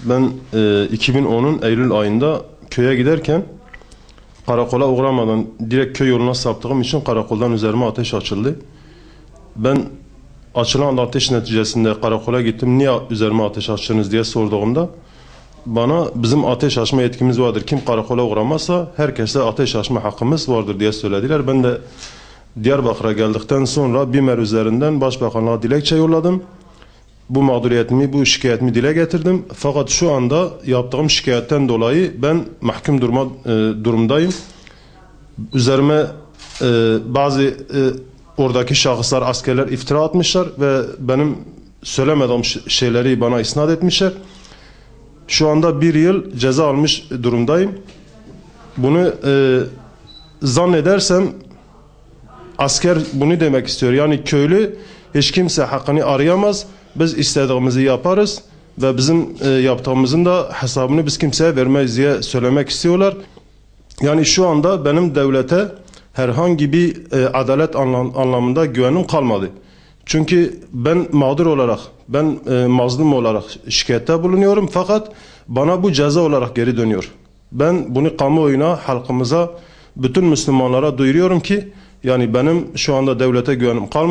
Ben 2010'un Eylül ayında köye giderken karakola uğramadan direkt köy yoluna saptığım için karakoldan üzerime ateş açıldı. Ben açılan ateş neticesinde karakola gittim. Niye üzerime ateş açtınız diye sorduğumda bana bizim ateş açma yetkimiz vardır. Kim karakola uğramazsa herkese ateş açma hakkımız vardır diye söylediler. Ben de Diyarbakır'a geldikten sonra BİMER üzerinden Başbakanlığa dilekçe yolladım. Bu mağduriyetimi, bu şikayetimi dile getirdim. Fakat şu anda yaptığım şikayetten dolayı ben mahkum durumdayım. Üzerime bazı oradaki şahıslar, askerler iftira atmışlar ve benim söylemediğim şeyleri bana isnat etmişler. Şu anda 1 yıl ceza almış durumdayım. Bunu zannedersem asker bunu demek istiyor. Yani köylü hiç kimse hakkını arayamaz. Biz istediğimizi yaparız ve bizim yaptığımızın da hesabını biz kimseye vermeyiz diye söylemek istiyorlar. Yani şu anda benim devlete herhangi bir adalet anlamında güvenim kalmadı. Çünkü ben mağdur olarak, ben mazlum olarak şikayette bulunuyorum fakat bana bu ceza olarak geri dönüyor. Ben bunu kamuoyuna, halkımıza, bütün Müslümanlara duyuruyorum ki yani benim şu anda devlete güvenim kalmadı.